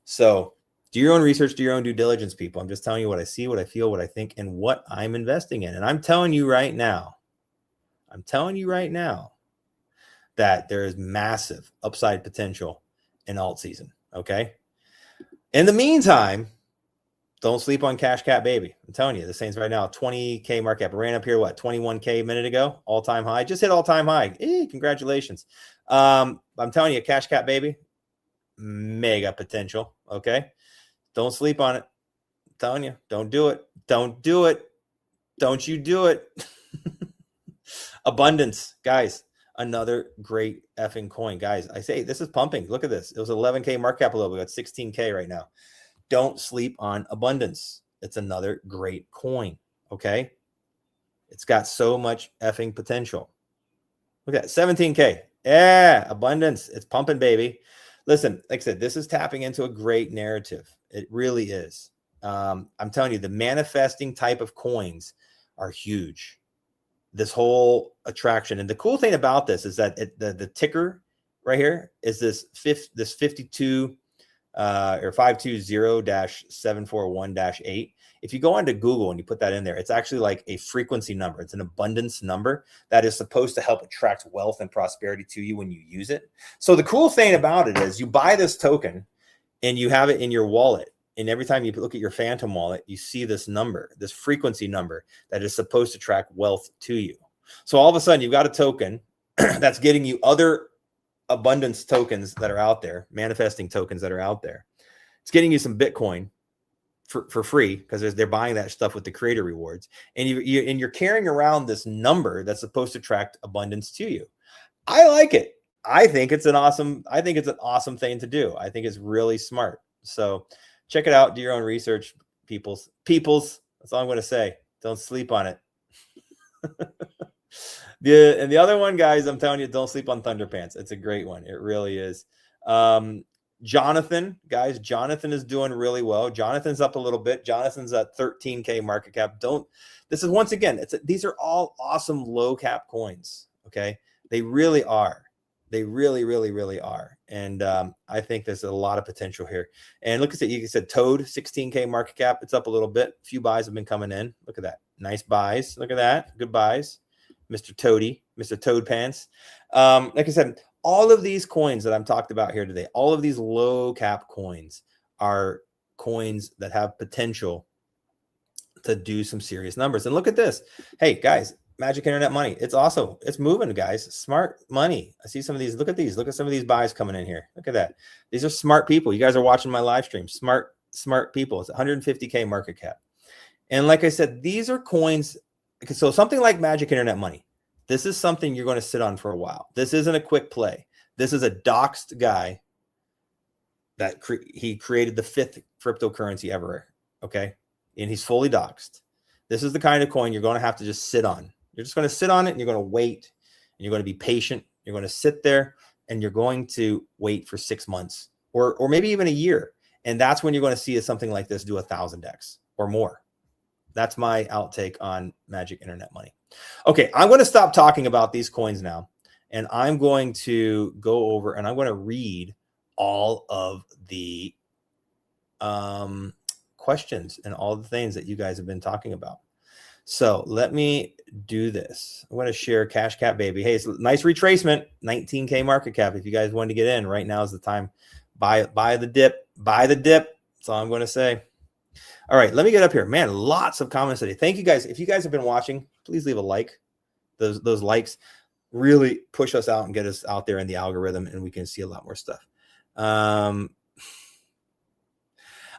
So do your own research, do your own due diligence, people. I'm just telling you what I see, what I feel, what I think, and what I'm investing in. And I'm telling you right now that there is massive upside potential in ALTSZN. Okay. In the meantime, don't sleep on CashCatBaby. I'm telling you, this thing's right now 20K market cap. It ran up here, 21K a minute ago, all-time high. Just hit all-time high. Congratulations. I'm telling you, CashCatBaby, mega potential. Okay. Don't sleep on it. I'm telling you, don't do it. Don't do it. Don't you do it. Abundance, guys. Another great effing coin, guys. I say this is pumping. Look at this. It was 11K market cap a little bit. We got 16K right now. Don't sleep on Abundance. It's another great coin. Okay. It's got so much effing potential. Look at that. 17K. Yeah. Abundance. It's pumping, baby. Listen, like I said, this is tapping into a great narrative. It really is. I'm telling you, the manifesting type of coins are huge. This whole attraction. And the cool thing about this is that the ticker right here is this 52 or 520-741-8. If you go onto Google and you put that in there, it's actually like a frequency number. It's an abundance number that is supposed to help attract wealth and prosperity to you when you use it. So the cool thing about it is you buy this token and you have it in your wallet. And every time you look at your Phantom wallet, you see this number, this frequency number that is supposed to attract wealth to you. So all of a sudden you've got a token that's getting you other abundance tokens that are out there, manifesting tokens that are out there. It's getting you some Bitcoin for free because they're buying that stuff with the creator rewards, and you're carrying around this number that's supposed to attract abundance to you. I like it. I think it's an awesome thing to do. I think it's really smart. So check it out. Do your own research, peoples. That's all I'm going to say. Don't sleep on it. The other one, guys, I'm telling you, don't sleep on Thunderpants. It's a great one. It really is. Jonathan, guys, Jonathan is doing really well. Jonathan's up a little bit. Jonathan's at 13K market cap. This is, once again, these are all awesome low cap coins. Okay. They really are. They really, really, really are. And I think there's a lot of potential here. And look at that. You said Toad, 16K market cap. It's up a little bit. A few buys have been coming in. Look at that. Nice buys. Look at that. Good buys. Mr. Toady, Mr. Toad Pants. Like I said, all of these coins that I'm talked about here today, all of these low cap coins are coins that have potential to do some serious numbers. And look at this. Hey, guys, Magic Internet Money. It's moving, guys. Smart money. I see some of these. Look at these. Look at some of these buys coming in here. Look at that. These are smart people. You guys are watching my live stream. Smart people. It's 150K market cap. And like I said, these are coins. So something like Magic Internet Money, this is something you're going to sit on for a while. This isn't a quick play. This is a doxed guy that he created the 5th cryptocurrency ever. Okay. And he's fully doxed. This is the kind of coin you're going to have to just sit on. You're just going to sit on it and you're going to wait and you're going to be patient. You're going to sit there and you're going to wait for 6 months or maybe even a year. And that's when you're going to see something like this do 1,000x or more. That's my outtake on Magic Internet Money. Okay, I'm going to stop talking about these coins now, and I'm going to go over and I'm going to read all of the questions and all the things that you guys have been talking about. So let me do this. I'm going to share CashCatBaby. Hey, it's a nice retracement, 19K market cap. If you guys want to get in, right now is the time. Buy the dip. Buy the dip. That's all I'm going to say. All right, let me get up here. Man, lots of comments today. Thank you, guys. If you guys have been watching, please leave a like. Those likes really push us out and get us out there in the algorithm, and we can see a lot more stuff.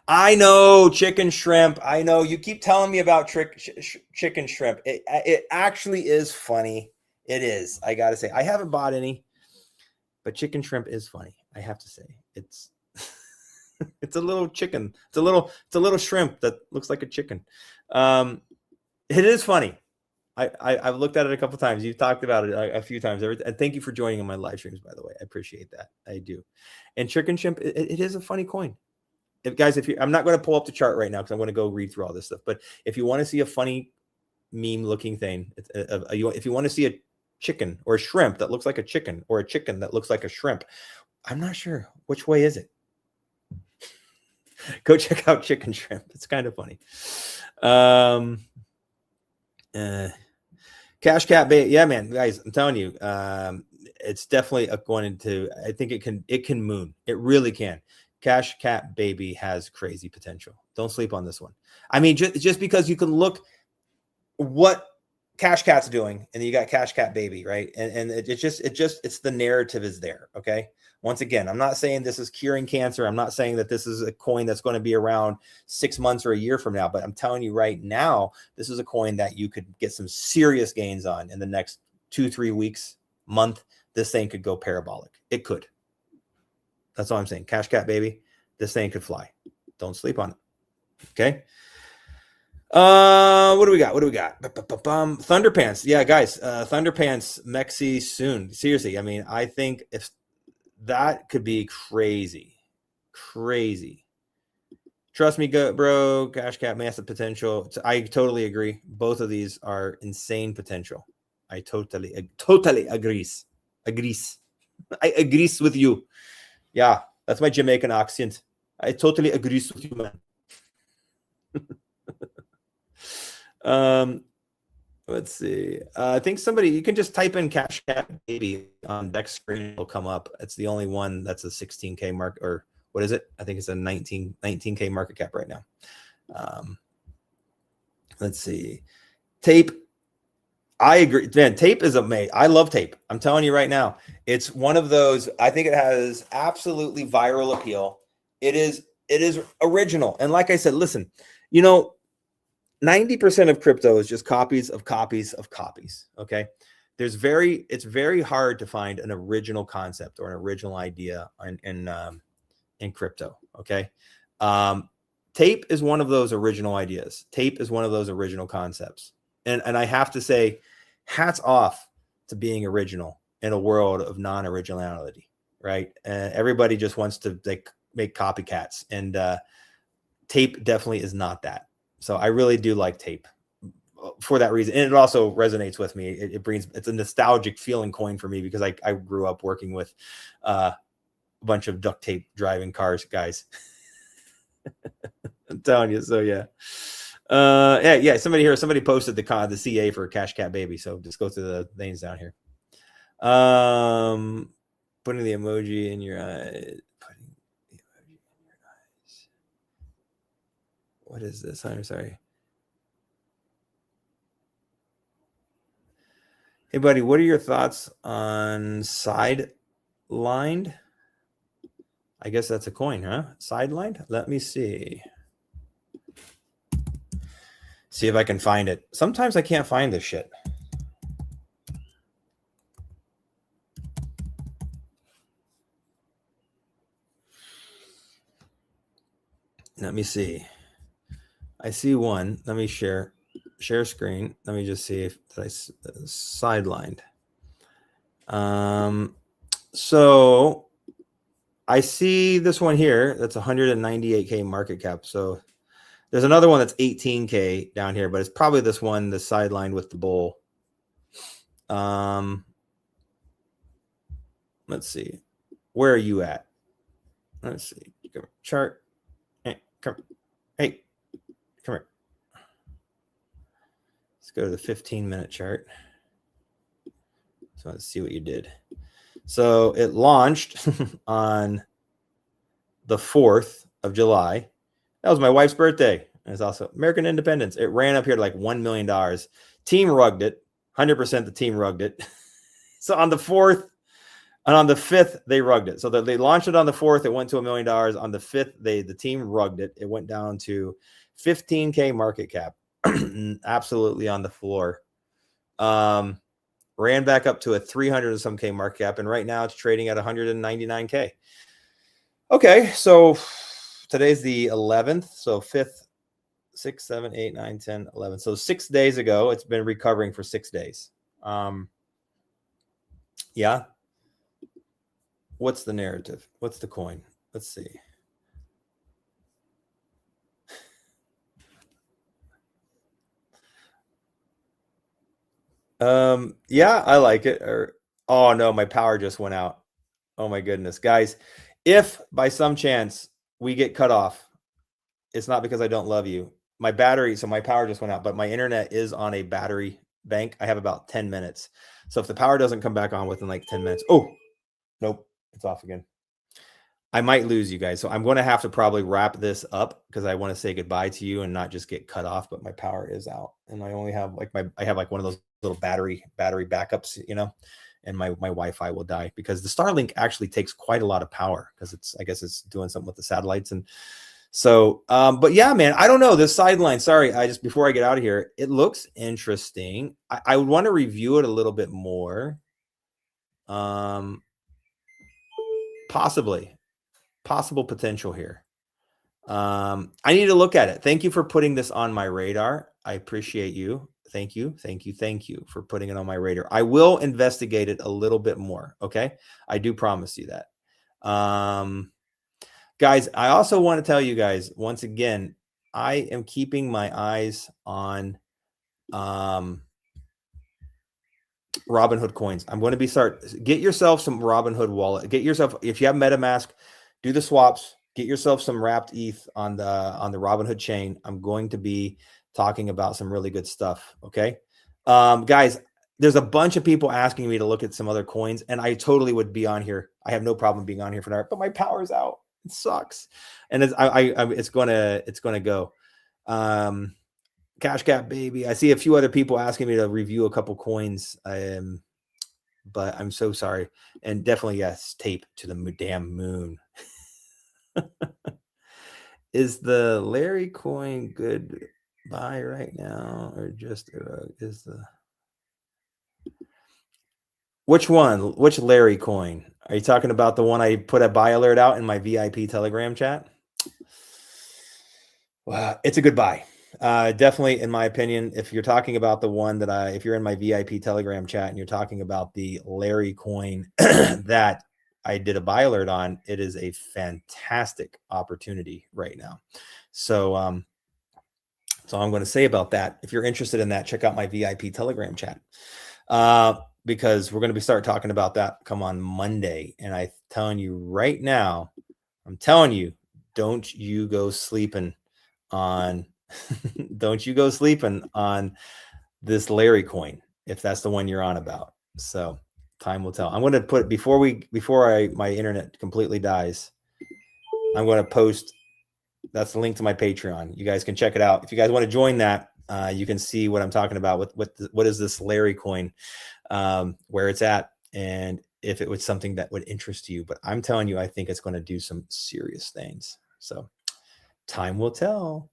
I know chicken shrimp. I know you keep telling me about chicken shrimp. It actually is funny. It is. I got to say, I haven't bought any, but chicken shrimp is funny. I have to say, it's a little chicken. It's a little shrimp that looks like a chicken. It is funny. I've looked at it a couple times. You've talked about it a few times. And thank you for joining in my live streams, by the way. I appreciate that. I do. And chicken shrimp, it is a funny coin. I'm not going to pull up the chart right now because I'm going to go read through all this stuff. But if you want to see a funny meme looking thing, if you want to see a chicken or a shrimp that looks like a chicken or a chicken that looks like a shrimp, I'm not sure which way is it. Go check out chicken shrimp. It's kind of funny. CashCatBaby. Yeah, man, guys, I'm telling you, it's definitely going to, I think it can moon. It really can. CashCatBaby has crazy potential. Don't sleep on this one. I mean, just because you can look what CashCat's doing and you got CashCatBaby, right? And it's the narrative is there. Okay. Once again, I'm not saying this is curing cancer. I'm not saying that this is a coin that's going to be around 6 months or a year from now, but I'm telling you right now, this is a coin that you could get some serious gains on in the next 2-3 weeks, month. This thing could go parabolic. It could. That's all I'm saying. CashCatBaby, this thing could fly. Don't sleep on it. Okay. What do we got? Thunderpants. Yeah, guys, Thunderpants Mexi soon. Seriously. I mean, I think if that could be crazy. Trust me, bro. CashCat, massive potential. I totally agree. Both of these are insane potential. I totally agrees. I agrees with you. Yeah, that's my Jamaican accent. I totally agree with you, man. Let's see. I think you can just type in CashCatBaby on Dex screen. It'll come up. It's the only one that's a 16K mark, or what is it? I think it's a 19K market cap right now. Let's see. Tape. I agree. Man, tape is amazing. I love tape. I'm telling you right now. It's one of those, I think it has absolutely viral appeal. It is original. And like I said, listen, 90% of crypto is just copies of copies of copies. Okay. It's very hard to find an original concept or an original idea in crypto. Okay. Tape is one of those original ideas. Tape is one of those original concepts. And I have to say, hats off to being original in a world of non-originality, right? Everybody just wants to make copycats, and tape definitely is not that. So I really do like tape for that reason. And it also resonates with me. It's a nostalgic feeling coin for me because I grew up working with a bunch of duct tape driving cars, guys. I'm telling you. So yeah. Somebody posted the CA for CashCatBaby. So just go to the names down here. Putting the emoji in your eyes. What is this? I'm sorry. Hey, buddy, what are your thoughts on sidelined? I guess that's a coin, huh? Sidelined? Let me see. See if I can find it. Sometimes I can't find this shit. Let me see. I see one. Let me share screen. Let me just see if I sidelined. So I see this one here. That's 198K market cap. So there's another one that's 18K down here, but it's probably this one, the sidelined with the bull. Let's see. Where are you at? Let's see. Chart. Hey, come here. Let's go to the 15-minute chart. So let's see what you did. So it launched on the 4th of July. That was my wife's birthday. And it's also American Independence. It ran up here to like $1 million. Team rugged it. 100% the team rugged it. So on the 4th and on the 5th, they rugged it. So they launched it on the 4th. It went to $1 million. On the 5th, the team rugged it. It went down to 15K market cap. Absolutely on the floor. Ran back up to a 300 and some K market cap. And right now it's trading at 199K. Okay. So today's the 11th. So 5th, 6, 7, 8, 9, 10, 11. So 6 days ago, it's been recovering for 6 days. Yeah. What's the narrative? What's the coin? Let's see. Yeah, I like it. Oh no, my power just went out. Oh my goodness, guys. If by some chance we get cut off, it's not because I don't love you. My battery, so my power just went out, but my internet is on a battery bank. I have about 10 minutes. So if the power doesn't come back on within like 10 minutes, oh, nope, it's off again. I might lose you guys. So I'm going to have to probably wrap this up because I want to say goodbye to you and not just get cut off, but my power is out. And I only have like I have like one of those little battery backups, and my Wi-Fi will die because the Starlink actually takes quite a lot of power because I guess it's doing something with the satellites. And so, but yeah, man, I don't know this sideline. Sorry. Before I get out of here, it looks interesting. I would want to review it a little bit more. Possible potential here. I need to look at it. Thank you for putting this on my radar. I appreciate you. Thank you for putting it on my radar. I will investigate it a little bit more. Okay. I do promise you that. Guys, I also want to tell you guys once again, I am keeping my eyes on Robinhood coins. I'm going to get yourself some Robinhood wallet. If you have MetaMask, do the swaps, get yourself some wrapped ETH on the Robinhood chain. I'm going to be talking about some really good stuff. Okay. Guys, there's a bunch of people asking me to look at some other coins, and I totally would be on here. I have no problem being on here for an hour, but my power's out. It sucks. And it's going to go. CashCatBaby. I see a few other people asking me to review a couple coins. But I'm so sorry. And definitely, yes, tape to the damn moon. Is the Larry coin good buy right now, or just is the which one? Which Larry coin? Are you talking about the one I put a buy alert out in my VIP Telegram chat? Well, it's a good buy. Definitely, in my opinion, if you're talking about the one that if you're in my VIP Telegram chat and you're talking about the Larry coin that I did a buy alert on, it is a fantastic opportunity right now. So, so I'm going to say about that. If you're interested in that, check out my VIP Telegram chat, because we're going to start talking about that come on Monday. And I'm telling you right now, don't you go sleeping on don't you go sleeping on this Larry coin if that's the one you're on about. So time will tell. I'm going to put before my internet completely dies, I'm going to post. That's the link to my Patreon. You guys can check it out. If you guys want to join that, you can see what I'm talking about. What is this Larry coin, where it's at, and if it was something that would interest you. But I'm telling you, I think it's going to do some serious things. So time will tell.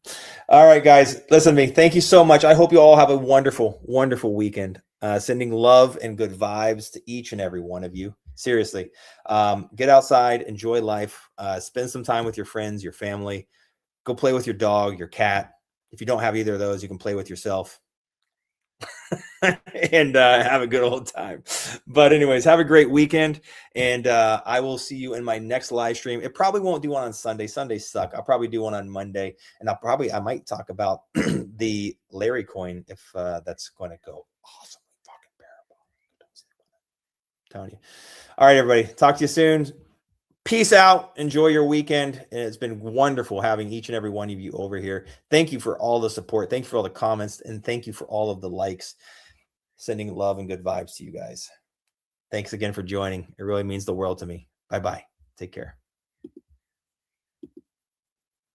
All right, guys, listen to me. Thank you so much. I hope you all have a wonderful, wonderful weekend. Sending love and good vibes to each and every one of you. Seriously, get outside, enjoy life, spend some time with your friends, your family. Go play with your dog, your cat. If you don't have either of those, you can play with yourself and have a good old time. But anyways, have a great weekend. And I will see you in my next live stream. It probably won't do one on Sunday. Sundays suck. I'll probably do one on Monday. And I might talk about the Larry coin if that's going to go awesomely fucking bearable. I'm telling you. All right, everybody. Talk to you soon. Peace out. Enjoy your weekend. And it's been wonderful having each and every one of you over here. Thank you for all the support. Thank you for all the comments. And thank you for all of the likes. Sending love and good vibes to you guys. Thanks again for joining. It really means the world to me. Bye-bye. Take care.